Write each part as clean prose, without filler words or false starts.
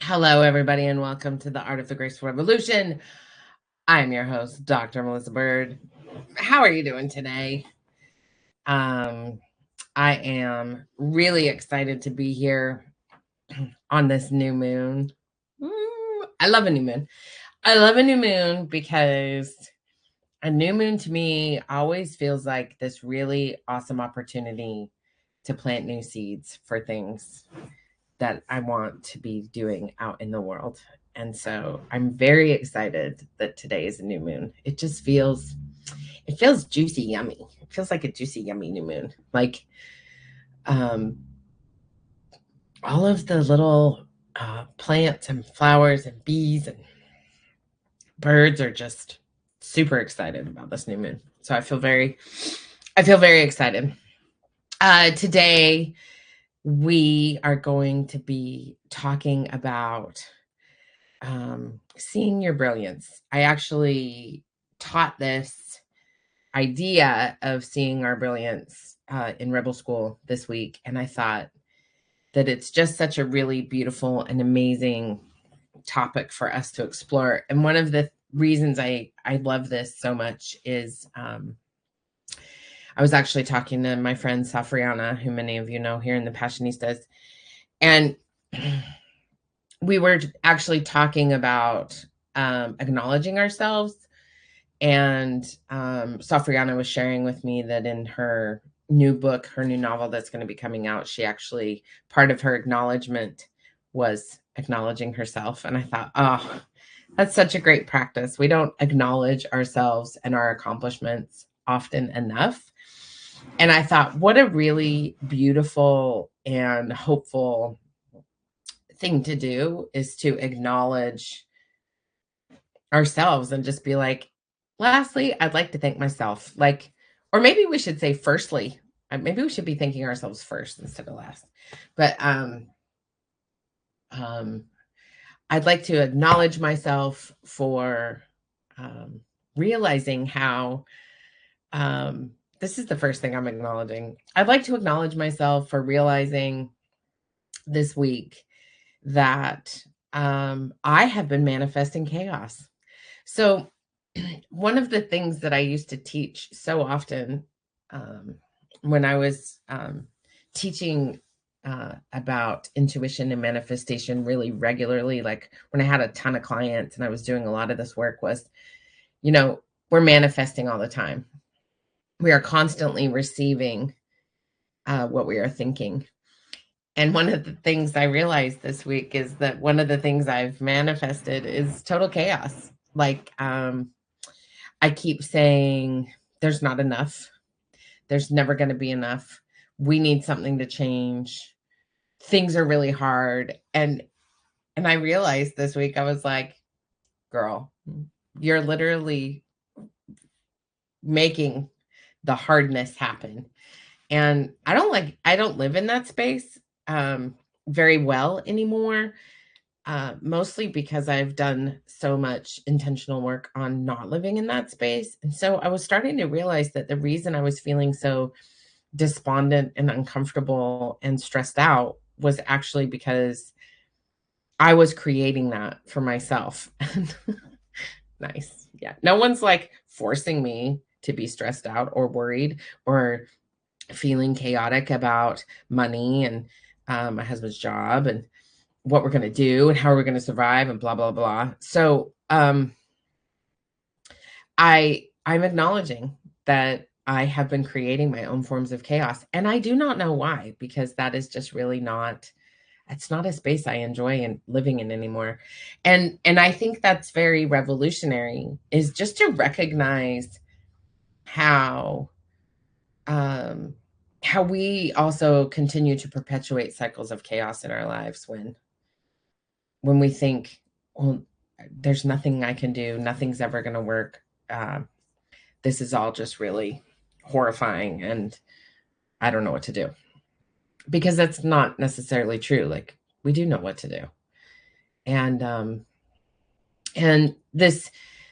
Hello, everybody, and welcome to the Art of the Graceful Revolution. I'm your host, Dr. Melissa Bird. How are you doing today? Um, I am really excited to be here on this new moon. I love a new moon. I love a new moon because a new moon to me always feels like this really awesome opportunity to plant new seeds for things that I want to be doing out in the world. And so I'm very excited that today is a new moon. It feels juicy, yummy. It feels like a juicy, yummy new moon. Like um, all of the little plants and flowers and bees and birds are just super excited about this new moon. So I feel very excited. Today we are going to be talking about seeing your brilliance. I actually taught this idea of seeing our brilliance in Rebel School this week, and I thought that it's just such a really beautiful and amazing topic for us to explore. And one of the reasons I love this so much is I was actually talking to my friend Safriana, who many of you know here in the Passionistas, and we were actually talking about acknowledging ourselves. And Safriana was sharing with me that in her new book, her new novel that's going to be coming out, she actually, part of her acknowledgement was acknowledging herself. And I thought, oh, that's such a great practice. We don't acknowledge ourselves and our accomplishments often enough. And I thought, what a really beautiful and hopeful thing to do is to acknowledge ourselves and just be like, lastly, I'd like to thank myself. Like, or maybe we should say firstly. Maybe we should be thanking ourselves first instead of last. But I'd like to acknowledge myself for realizing how this is the first thing I'm acknowledging. I'd like to acknowledge myself for realizing this week that I have been manifesting chaos. So, one of the things that I used to teach so often when I was teaching about intuition and manifestation really regularly, like when I had a ton of clients and I was doing a lot of this work, was, we're manifesting all the time. We are constantly receiving what we are thinking. And one of the things I realized this week is that one of the things I've manifested is total chaos. Like, I keep saying, there's not enough. There's never going to be enough. We need something to change. Things are really hard. And I realized this week, I was like, girl, you're literally making the hardness happen. And I don't live in that space very well anymore. Mostly because I've done so much intentional work on not living in that space. And so I was starting to realize that the reason I was feeling so despondent and uncomfortable and stressed out was actually because I was creating that for myself. Nice. Yeah. No one's like forcing me to be stressed out or worried or feeling chaotic about money and my husband's job and what we're going to do and how we're going to survive and blah, blah, blah. So I'm acknowledging that I have been creating my own forms of chaos. And I do not know why, because that is just really it's not a space I enjoy and living in anymore. And I think that's very revolutionary, is just to recognize how we also continue to perpetuate cycles of chaos in our lives when we think, well, there's nothing I can do, nothing's ever going to work. This is all just really horrifying and I don't know what to do. Because that's not necessarily true. Like, we do know what to do. And this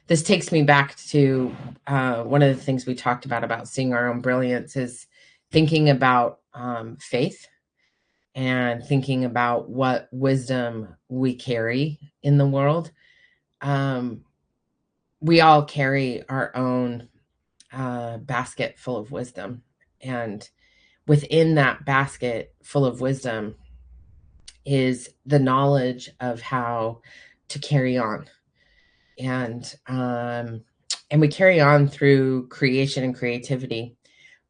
takes me back to one of the things we talked about seeing our own brilliance is thinking about faith and thinking about what wisdom we carry in the world. Um, we all carry our own basket full of wisdom. And within that basket full of wisdom is the knowledge of how to carry on. And we carry on through creation and creativity.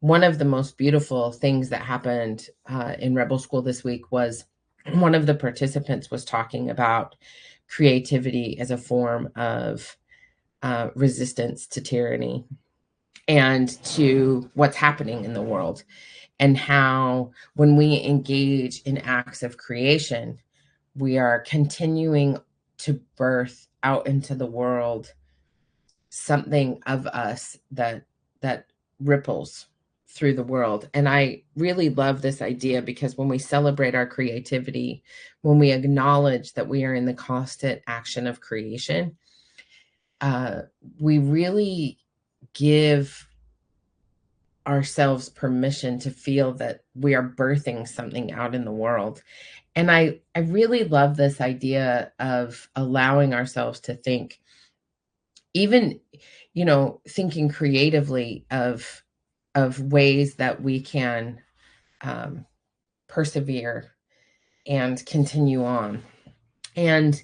One of the most beautiful things that happened in Rebel School this week was one of the participants was talking about creativity as a form of resistance to tyranny and to what's happening in the world, and how when we engage in acts of creation, we are continuing to birth out into the world something of us that ripples through the world. And I really love this idea, because when we celebrate our creativity, when we acknowledge that we are in the constant action of creation, we really give ourselves permission to feel that we are birthing something out in the world. And I really love this idea of allowing ourselves to think, even, thinking creatively of ways that we can um, persevere and continue on. And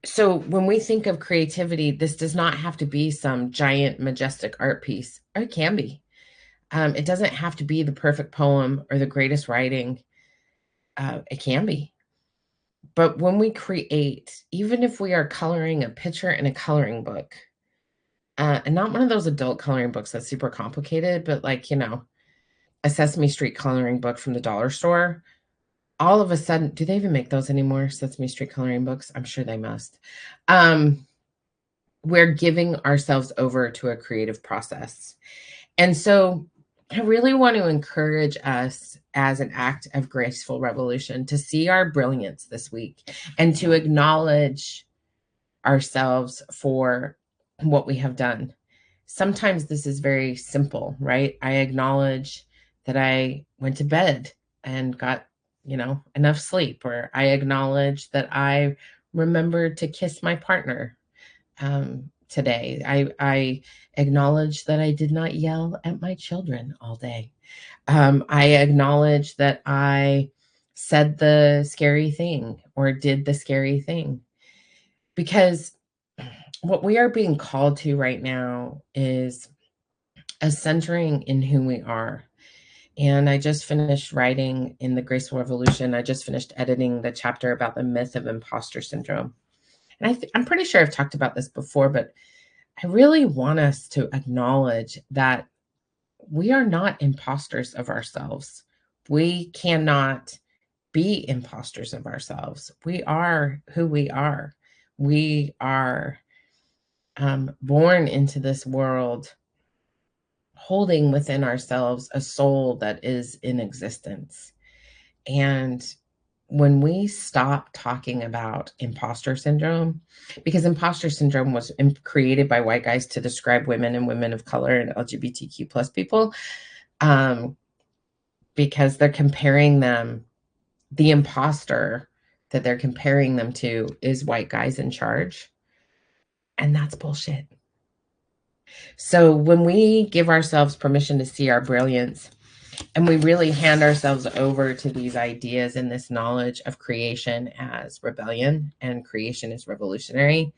so when we think of creativity, this does not have to be some giant, majestic art piece. Or it can be. It doesn't have to be the perfect poem or the greatest writing. It can be. But when we create, even if we are coloring a picture in a coloring book, and not one of those adult coloring books that's super complicated, but like, a Sesame Street coloring book from the dollar store, all of a sudden, do they even make those anymore? Sesame Street coloring books? I'm sure they must. We're giving ourselves over to a creative process. And so I really want to encourage us as an act of graceful revolution to see our brilliance this week and to acknowledge ourselves for what we have done. Sometimes this is very simple, right? I acknowledge that I went to bed and got, enough sleep, or I acknowledge that I remembered to kiss my partner today. I acknowledge that I did not yell at my children all day. I acknowledge that I said the scary thing or did the scary thing, because what we are being called to right now is a centering in who we are. And I just finished writing in the Graceful Revolution. I just finished editing the chapter about the myth of imposter syndrome. And I'm pretty sure I've talked about this before, but I really want us to acknowledge that we are not imposters of ourselves. We cannot be imposters of ourselves. We are who we are. We are born into this world holding within ourselves a soul that is in existence. And when we stop talking about imposter syndrome, because imposter syndrome was created by white guys to describe women and women of color and LGBTQ plus people, because they're comparing them, the imposter that they're comparing them to is white guys in charge. And that's bullshit. So when we give ourselves permission to see our brilliance, and we really hand ourselves over to these ideas and this knowledge of creation as rebellion and creation as revolutionary,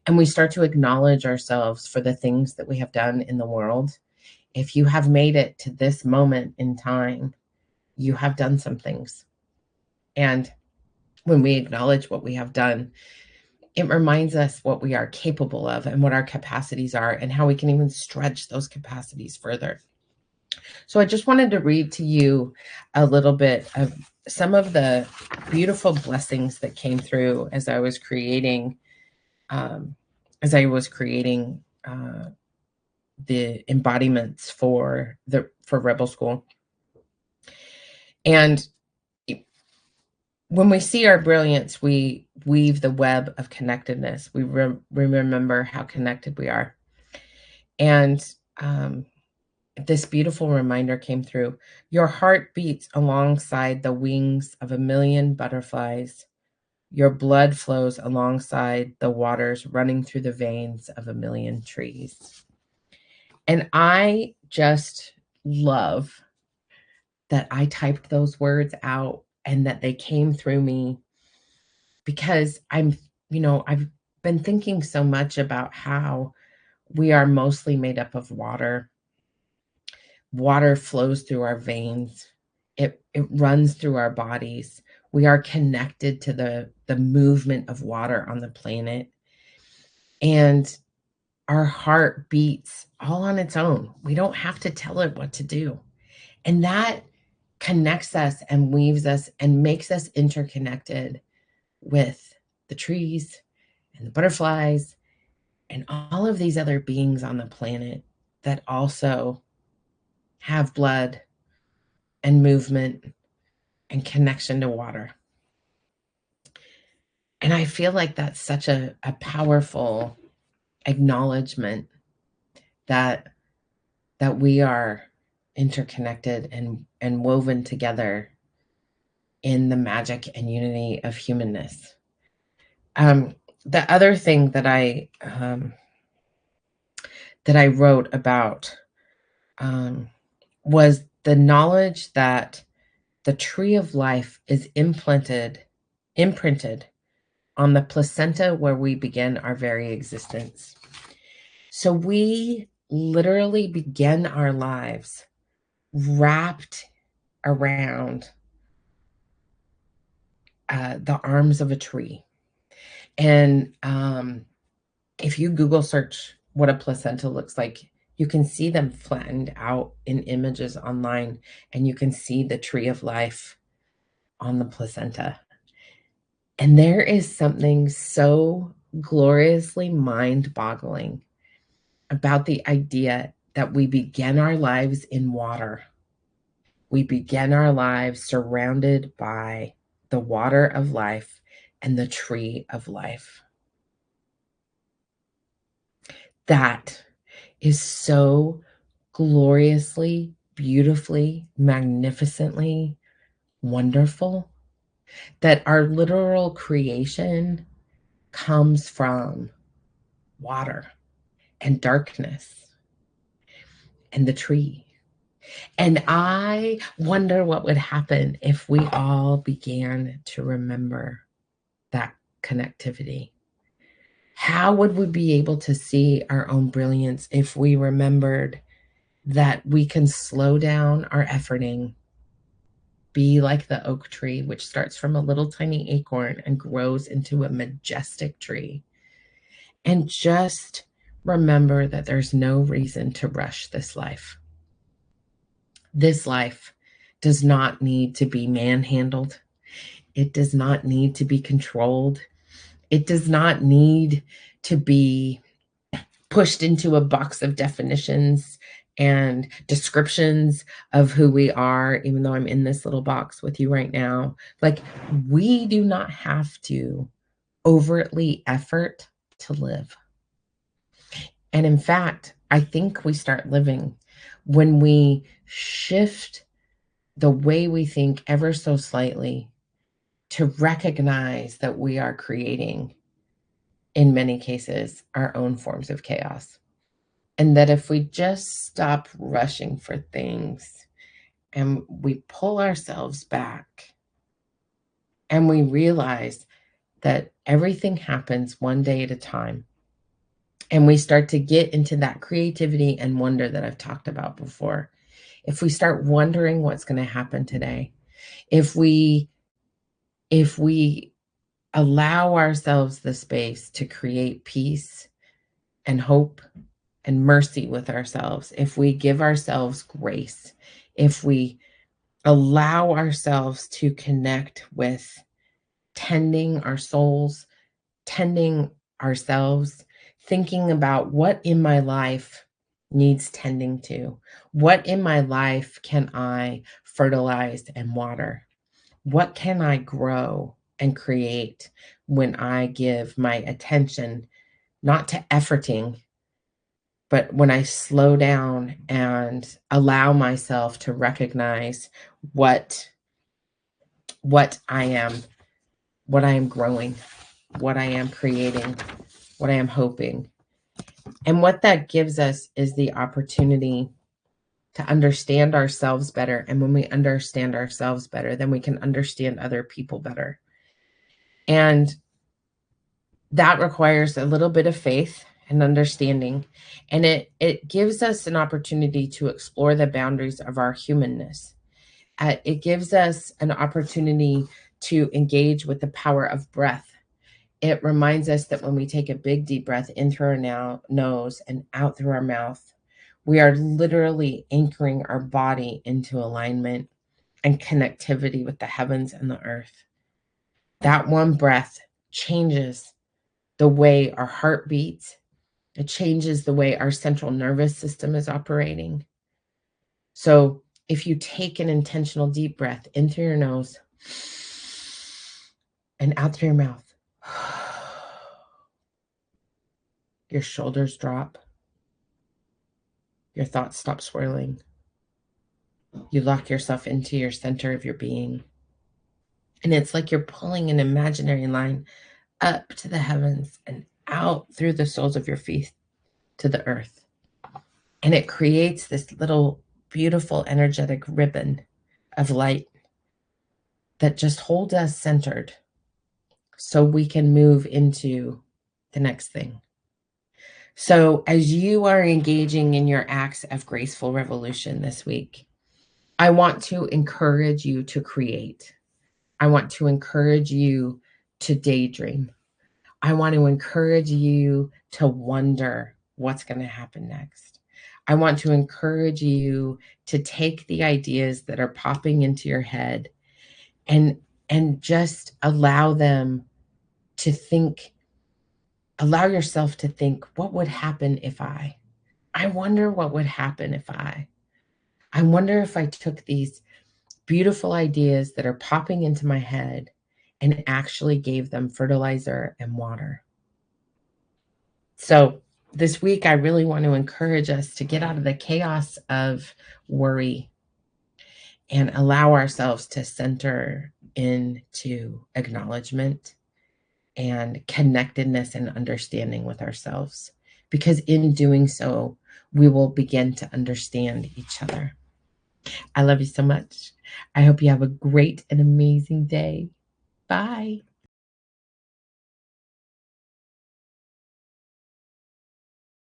and we start to acknowledge ourselves for the things that we have done in the world, if you have made it to this moment in time, you have done some things. And when we acknowledge what we have done, it reminds us what we are capable of and what our capacities are and how we can even stretch those capacities further. So I just wanted to read to you a little bit of some of the beautiful blessings that came through as I was creating, the embodiments for Rebel School. And when we see our brilliance, we weave the web of connectedness. We remember how connected we are. And this beautiful reminder came through. Your heart beats alongside the wings of a million butterflies. Your blood flows alongside the waters running through the veins of a million trees. And I just love that I typed those words out and that they came through me, because I've been thinking so much about how we are mostly made up of water. Water flows through our veins. It runs through our bodies. We are connected to the movement of water on the planet. And our heart beats all on its own. We don't have to tell it what to do. And that connects us and weaves us and makes us interconnected with the trees and the butterflies and all of these other beings on the planet that also have blood and movement and connection to water. And I feel like that's such a powerful acknowledgement that we are interconnected and woven together in the magic and unity of humanness. The other thing that I wrote about was the knowledge that the tree of life is imprinted on the placenta where we begin our very existence. So we literally begin our lives wrapped around the arms of a tree. And if you Google search what a placenta looks like, you can see them flattened out in images online, and you can see the tree of life on the placenta. And there is something so gloriously mind-boggling about the idea that we begin our lives in water. We begin our lives surrounded by the water of life and the tree of life. That is so gloriously, beautifully, magnificently wonderful that our literal creation comes from water and darkness and the tree. And I wonder what would happen if we all began to remember that connectivity. How would we be able to see our own brilliance if we remembered that we can slow down our efforting, be like the oak tree, which starts from a little tiny acorn and grows into a majestic tree, and just remember that there's no reason to rush this life. This life does not need to be manhandled. It does not need to be controlled. It does not need to be pushed into a box of definitions and descriptions of who we are, even though I'm in this little box with you right now. Like, we do not have to overtly effort to live. And in fact, I think we start living when we shift the way we think ever so slightly to recognize that we are creating, in many cases, our own forms of chaos. And that if we just stop rushing for things and we pull ourselves back and we realize that everything happens one day at a time, and we start to get into that creativity and wonder that I've talked about before, if we start wondering what's going to happen today, if we allow ourselves the space to create peace and hope and mercy with ourselves, if we give ourselves grace, if we allow ourselves to connect with tending our souls, tending ourselves, thinking about what in my life needs tending to, what in my life can I fertilize and water, what can I grow and create when I give my attention not to efforting, But when I slow down and allow myself to recognize what I am, what I am growing, what I am creating, what I am hoping. And what that gives us is the opportunity to understand ourselves better. And when we understand ourselves better, then we can understand other people better. And that requires a little bit of faith and understanding. And it gives us an opportunity to explore the boundaries of our humanness. It gives us an opportunity to engage with the power of breath. It reminds us that when we take a big deep breath in through our nose and out through our mouth, we are literally anchoring our body into alignment and connectivity with the heavens and the earth. That one breath changes the way our heart beats. It changes the way our central nervous system is operating. So if you take an intentional deep breath in through your nose and out through your mouth, your shoulders drop. Your thoughts stop swirling. You lock yourself into your center of your being. And it's like you're pulling an imaginary line up to the heavens and out through the soles of your feet to the earth. And it creates this little beautiful energetic ribbon of light that just holds us centered so we can move into the next thing. So as you are engaging in your acts of graceful revolution this week, I want to encourage you to create. I want to encourage you to daydream. I want to encourage you to wonder what's going to happen next. I want to encourage you to take the ideas that are popping into your head and just allow them to think, allow yourself to think, what would happen if I wonder what would happen if I wonder if I took these beautiful ideas that are popping into my head and actually gave them fertilizer and water. So this week, I really want to encourage us to get out of the chaos of worry and allow ourselves to center into acknowledgement and connectedness and understanding with ourselves. Because in doing so, we will begin to understand each other. I love you so much. I hope you have a great and amazing day. Bye.